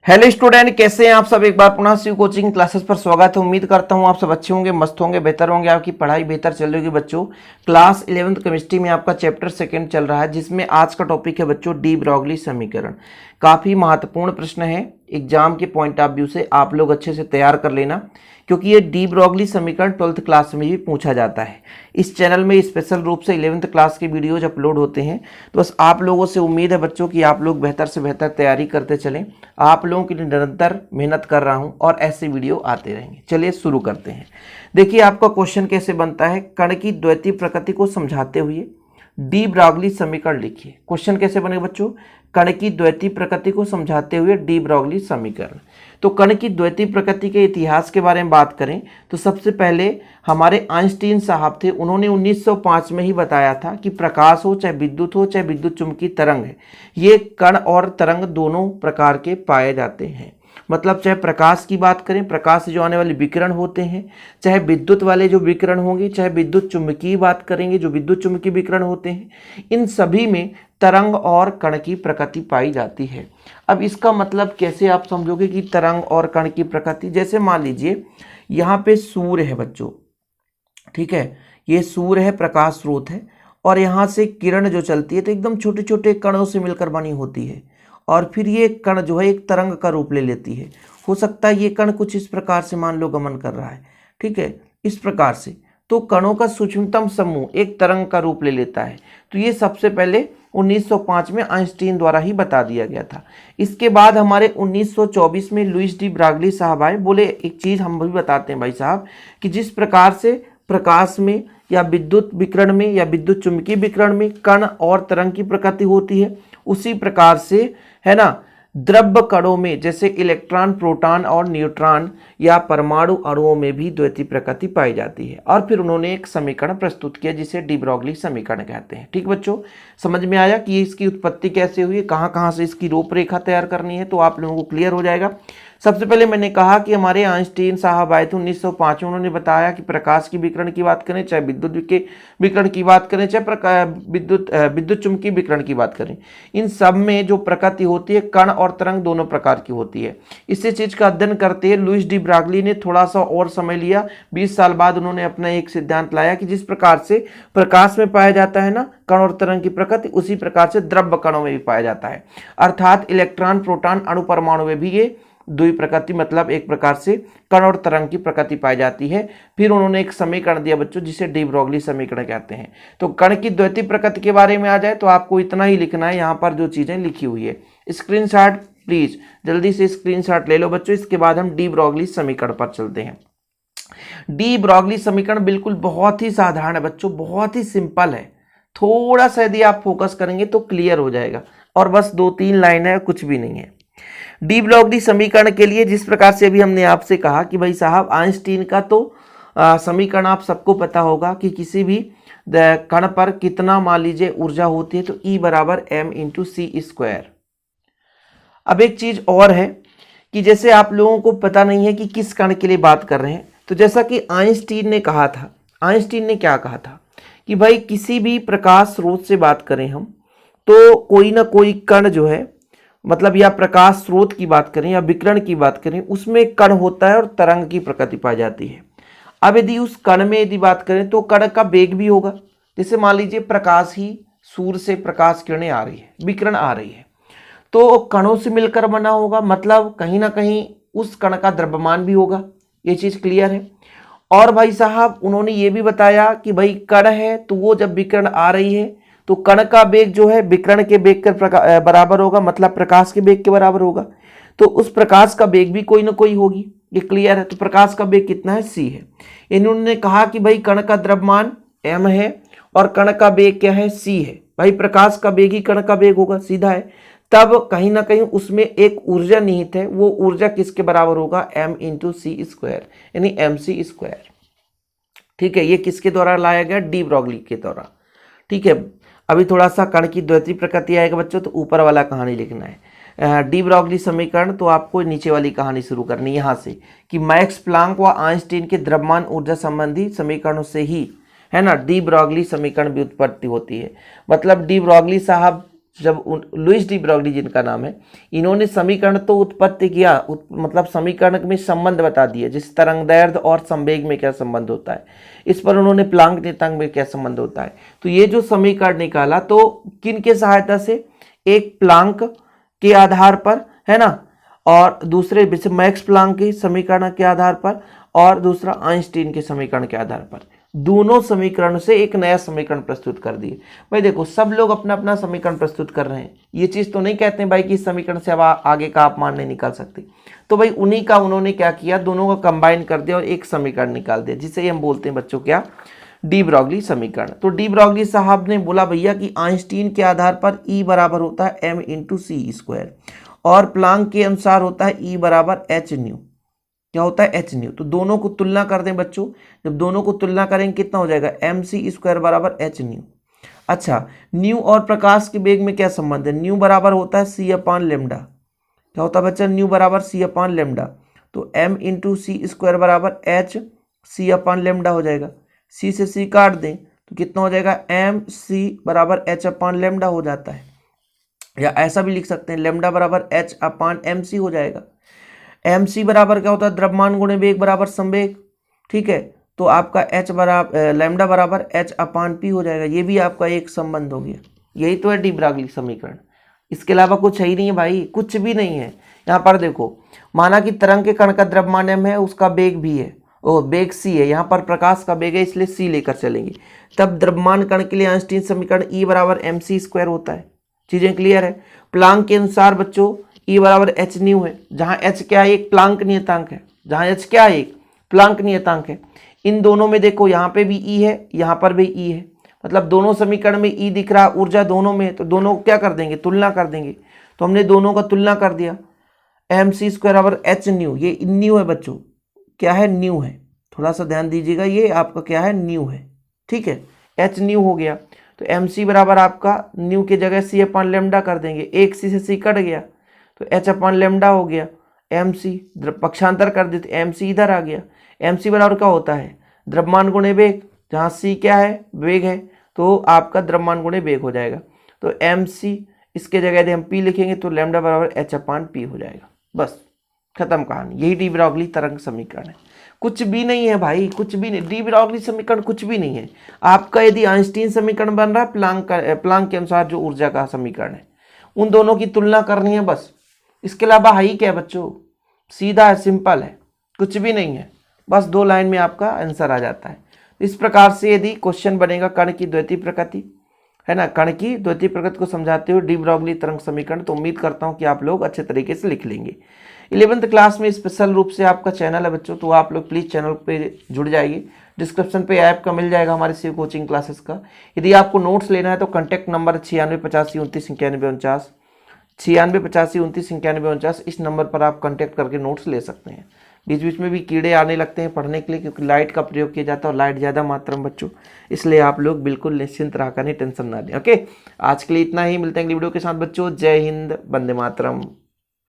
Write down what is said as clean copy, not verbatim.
Hello student, कैसे हैं आप सब। एक बार पुनः शिव कोचिंग क्लासेस पर स्वागत है। उम्मीद करता हूं आप सब अच्छे होंगे, मस्त होंगे, बेहतर होंगे, आपकी पढ़ाई बेहतर चल रही होगी। बच्चों, क्लास 11th केमिस्ट्री में आपका चैप्टर 2 चल रहा है, जिसमें आज का टॉपिक है बच्चों डी ब्रॉगली समीकरण। काफ़ी महत्वपूर्ण प्रश्न है, एग्जाम के पॉइंट ऑफ व्यू से आप लोग अच्छे से तैयार कर लेना, क्योंकि ये डी ब्रॉगली समीकरण 12th क्लास में भी पूछा जाता है। इस चैनल में स्पेशल रूप से 11th क्लास के वीडियोज अपलोड होते हैं। तो बस आप लोगों से उम्मीद है बच्चों कि आप लोग बेहतर से बेहतर तैयारी करते चलें। आप लोगों के लिए निरंतर मेहनत कर रहा हूं और ऐसे वीडियो आते रहेंगे। चलिए शुरू करते हैं। देखिए आपका क्वेश्चन कैसे बनता है। कण की द्वैतीय प्रकृति को समझाते हुए डी ब्रॉगली समीकरण लिखिए। क्वेश्चन कैसे बनेगा बच्चों। कण की द्वैतीय प्रकृति को समझाते हुए डी ब्रॉगली समीकरण। तो कण की द्वैतीय प्रकृति के इतिहास के बारे में बात करें तो सबसे पहले हमारे आइंस्टीन साहब थे। उन्होंने 1905 में ही बताया था कि प्रकाश हो चाहे विद्युत चुंबकीय तरंग है, ये कण और तरंग दोनों प्रकार के पाए जाते हैं। मतलब चाहे प्रकाश की बात करें, प्रकाश से जो आने वाले विकिरण होते हैं, चाहे विद्युत वाले जो विकिरण होंगे, चाहे विद्युत चुंबकीय बात करेंगे जो विद्युत चुंबकीय विकिरण होते हैं, इन सभी में तरंग और कण की प्रकृति पाई जाती है। अब इसका मतलब कैसे आप समझोगे कि तरंग और कण की प्रकृति। जैसे मान लीजिए यहाँ पे सूर्य है बच्चों, ठीक है, ये सूर्य है, प्रकाश स्रोत है, और यहाँ से किरण जो चलती है तो एकदम छोटे छोटे कणों से मिलकर बनी होती है, और फिर ये कण जो है एक तरंग का रूप ले लेती है। हो सकता है ये कण कुछ इस प्रकार से मान लो गमन कर रहा है, ठीक है, इस प्रकार से। तो कणों का सूक्ष्मतम समूह एक तरंग का रूप ले लेता है। तो ये सबसे पहले 1905 में आइंस्टीन द्वारा ही बता दिया गया था। इसके बाद हमारे 1924 में लुईस डी ब्रॉगली साहब आए, बोले एक चीज़ हम भी बताते हैं भाई साहब, कि जिस प्रकार से प्रकाश में या विद्युत विकिरण में या विद्युत चुंबकीय विकिरण में कण और तरंग की प्रकृति होती है, उसी प्रकार से है ना द्रव्य कणों में जैसे इलेक्ट्रॉन, प्रोटॉन और न्यूट्रॉन या परमाणु अणुओं में भी द्वैतीय प्रकृति पाई जाती है। और फिर उन्होंने एक समीकरण प्रस्तुत किया जिसे डी ब्रॉगली समीकरण कहते हैं। ठीक बच्चों, समझ में आया कि इसकी उत्पत्ति कैसे हुई, कहाँ कहाँ से इसकी रूपरेखा तैयार करनी है, तो आप लोगों को क्लियर हो जाएगा। सबसे पहले मैंने कहा कि हमारे आइंस्टीन साहब आए थे 1905 में। उन्होंने बताया कि प्रकाश की विकिरण की बात करें, चाहे विद्युत के विकिरण की बात करें, चाहे विद्युत चुंबकीय विकिरण की बात करें, इन सब में जो प्रकृति होती है कण और तरंग दोनों प्रकार की होती है। इसी चीज का अध्ययन करते हुए लुईस डी ब्रॉगली ने थोड़ा सा और समय लिया। 20 साल बाद उन्होंने अपना एक सिद्धांत लाया कि जिस प्रकार से प्रकाश में पाया जाता है ना कण और तरंग की प्रकृति, उसी प्रकार से द्रव्य कणों में भी पाया जाता है। अर्थात इलेक्ट्रॉन, प्रोटॉन, अणु, परमाणु में भी ये द्वि प्रकृति मतलब एक प्रकार से कण और तरंग की प्रकृति पाई जाती है। फिर उन्होंने एक समीकरण दिया बच्चों जिसे डी ब्रॉगली समीकरण कहते हैं। तो कण की द्वैतीय प्रकृति के बारे में आ जाए तो आपको इतना ही लिखना है, यहाँ पर जो चीजें लिखी हुई है। स्क्रीनशॉट प्लीज जल्दी से स्क्रीनशॉट ले लो बच्चों। इसके बाद हम डी ब्रॉगली समीकरण पर चलते हैं। डी ब्रॉगली समीकरण बिल्कुल बहुत ही साधारण है बच्चों, बहुत ही सिंपल है। थोड़ा सा यदि आप फोकस करेंगे तो क्लियर हो जाएगा, और बस 2-3 लाइन है, कुछ भी नहीं है। डी ब्रॉगली समीकरण के लिए जिस प्रकार से अभी हमने आपसे कहा कि भाई साहब आइंस्टीन का तो समीकरण आप सबको पता होगा कि किसी भी कण पर कितना मान लीजिए ऊर्जा होती है, तो E बराबर m/c²। अब एक चीज और है कि जैसे आप लोगों को पता नहीं है कि किस कण के लिए बात कर रहे हैं, तो जैसा कि आइंस्टीन ने कहा था, आइंस्टीन ने क्या कहा था कि भाई किसी भी प्रकाश स्रोत से बात करें हम, तो कोई ना कोई कण जो है, मतलब या प्रकाश स्रोत की बात करें या विकिरण की बात करें, उसमें कण होता है और तरंग की प्रकृति पाई जाती है। अब यदि उस कण में यदि बात करें तो कण का वेग भी होगा। जैसे मान लीजिए प्रकाश ही, सूर्य से प्रकाश किरणें आ रही है, विकिरण आ रही है, तो कणों से मिलकर बना होगा, मतलब कहीं ना कहीं उस कण का द्रव्यमान भी होगा। ये चीज क्लियर है। और भाई साहब उन्होंने ये भी बताया कि भाई कण है तो वो जब विकिरण आ रही है तो कण का वेग जो है विकिरण के वेग के बराबर होगा, मतलब प्रकाश के वेग के बराबर होगा। तो उस प्रकाश का वेग भी कोई ना कोई होगी। ये क्लियर है। तो प्रकाश का वेग कितना है, c है। इन्होंने कहा कि भाई कण का द्रव्यमान m है और कण का वेग क्या है, c है। भाई प्रकाश का वेग ही कण का वेग होगा, सीधा है। तब कहीं ना कहीं उसमें एक ऊर्जा निहित है, वो ऊर्जा किसके बराबर होगा, m/c², यानी mc²। ठीक है, ये किसके द्वारा लाया गया, डी ब्रॉगली के द्वारा। ठीक है, अभी थोड़ा सा कण की द्वैतीय प्रकृति आएगा बच्चों, तो ऊपर वाला कहानी लिखना है। डी ब्रॉगली समीकरण, तो आपको नीचे वाली कहानी शुरू करनी यहाँ से कि मैक्स प्लांक व आइंस्टीन के द्रव्यमान ऊर्जा संबंधी समीकरणों से ही, है ना, डी ब्रॉगली समीकरण भी उत्पत्ति होती है। मतलब डी ब्रॉगली साहब जब लुइस डी ब्रोगली जिनका नाम है, इन्होंने समीकरण तो उत्पत्ति किया, मतलब समीकरण में संबंध बता दिए, जिस तरंगदैर्ध्य और संवेग में क्या संबंध होता है, इस पर उन्होंने प्लांक नियतांक में क्या संबंध होता है। तो ये जो समीकरण निकाला तो किन के सहायता से, एक प्लांक के आधार पर, है ना, और दूसरे मैक्स प्लांक के समीकरण के आधार पर, और दूसरा आइंस्टीन के समीकरण के आधार पर। दोनों समीकरण से एक नया समीकरण प्रस्तुत कर दिए। भाई देखो, सब लोग अपना अपना समीकरण प्रस्तुत कर रहे हैं, ये चीज तो नहीं कहते हैं भाई कि इस समीकरण से अब आगे का आप मान नहीं निकाल सकते। तो भाई उन्हीं का उन्होंने क्या किया, दोनों का कंबाइन कर दिया और एक समीकरण निकाल दिया, जिसे हम बोलते हैं बच्चों क्या, डी ब्रोगली समीकरण। तो डी ब्रोगली साहब ने बोला भैया कि आइंस्टीन के आधार पर E बराबर होता है m इंटू सी स्क्वायर, और प्लांक के अनुसार होता है E बराबर h न्यू। क्या होता है, h न्यू। तो दोनों को तुलना कर दें बच्चों, जब दोनों को तुलना करेंगे कितना हो जाएगा, एम सी स्क्वायर बराबर h न्यू। अच्छा, न्यू और प्रकाश के वेग में क्या संबंध है, न्यू बराबर होता है c अपान लेमडा। क्या होता है बच्चा, न्यू बराबर c अपान लेमडा। तो m इंटू सी स्क्वायर बराबर h c अपान लेमडा हो जाएगा। c से c काट दें तो कितना हो जाएगा, एम सी बराबर h अपान लेमडा हो जाता है, या ऐसा भी लिख सकते हैं लेमडा बराबर h अपान एम सी हो जाएगा। एम सी बराबर क्या होता है, द्रव्यमान गुणे वेग बराबर संवेग, ठीक है। तो आपका h बराबर लेमडा बराबर h अपान पी हो जाएगा। ये भी आपका एक संबंध हो गया। यही तो है डी ब्रोगली समीकरण, इसके अलावा कुछ है ही नहीं है भाई, कुछ भी नहीं है। यहाँ पर देखो, माना कि तरंग के कण का द्रव्यमान m है, उसका वेग भी है, वेग c है, यहाँ पर प्रकाश का वेग है इसलिए c लेकर चलेंगे। तब द्रव्यमान कण के लिए आइंस्टीन समीकरण E बराबर एम सी स्क्वायर होता है। चीजें क्लियर है। प्लांक के अनुसार बच्चों E बराबर h न्यू है, जहाँ h क्या है, एक प्लांक नियतांक है, जहाँ h क्या है, एक प्लांक नियतांक है। इन दोनों में देखो, यहाँ पे भी E है, यहाँ पर भी E है, मतलब दोनों समीकरण में E दिख रहा, ऊर्जा दोनों में, तो दोनों को क्या कर देंगे, तुलना कर देंगे। तो हमने दोनों का तुलना कर दिया, एम सी स्क्वायर बराबर h न्यू, ये न्यू है बच्चों, क्या है, न्यू है, थोड़ा सा ध्यान दीजिएगा, ये आपका क्या है, न्यू है, ठीक है, h न्यू हो गया। तो एम सी बराबर आपका न्यू की जगह c अपान लेमडा कर देंगे, एक c से c कट गया तो h अपान लेमडा हो गया। एम सी पक्षांतर कर देते, एम सी इधर आ गया। एम सी बराबर क्या होता है, द्रव्यमान गुणे वेग, जहाँ c क्या है, वेग है, तो आपका द्रव्यमान गुणे वेग हो जाएगा। तो एम सी, इसके जगह यदि हम p लिखेंगे तो लेमडा बराबर h अपान p हो जाएगा। बस खत्म कहानी। यही डी ब्रोगली तरंग समीकरण है, कुछ भी नहीं है भाई, कुछ भी नहीं। डी ब्रोगली समीकरण कुछ भी नहीं है। आपका यदि आइंस्टीन समीकरण बन रहा है, प्लांक के अनुसार जो ऊर्जा का समीकरण है, उन दोनों की तुलना करनी है बस। इसके अलावा है ही क्या बच्चों, सीधा है, सिंपल है, कुछ भी नहीं है, बस 2 लाइन में आपका आंसर आ जाता है। इस प्रकार से यदि क्वेश्चन बनेगा कण की द्वितीय प्रकृति, है ना, कण की द्वितीय प्रकृति को समझाते हुए डी ब्रोगली तरंग समीकरण, तो उम्मीद करता हूं कि आप लोग अच्छे तरीके से लिख लेंगे। 11th क्लास में स्पेशल रूप से आपका चैनल है बच्चों, तो आप लोग प्लीज़ चैनल पे जुड़ जाइए। डिस्क्रिप्शन पे ऐप का मिल जाएगा हमारे शिव कोचिंग क्लासेस का। यदि आपको नोट्स लेना है तो कॉन्टैक्ट नंबर 9685299149, 9685299149, इस नंबर पर आप कॉन्टैक्ट करके नोट्स ले सकते हैं। बीच बीच में भी कीड़े आने लगते हैं पढ़ने के लिए, क्योंकि लाइट का प्रयोग किया जाता है और लाइट ज़्यादा मात्रा में बच्चों, इसलिए आप लोग बिल्कुल निश्चिंत रहा करें, टेंशन ना लें। ओके, आज के लिए इतना ही, मिलते हैं अगली वीडियो के साथ बच्चों। जय हिंद, वंदे मातरम।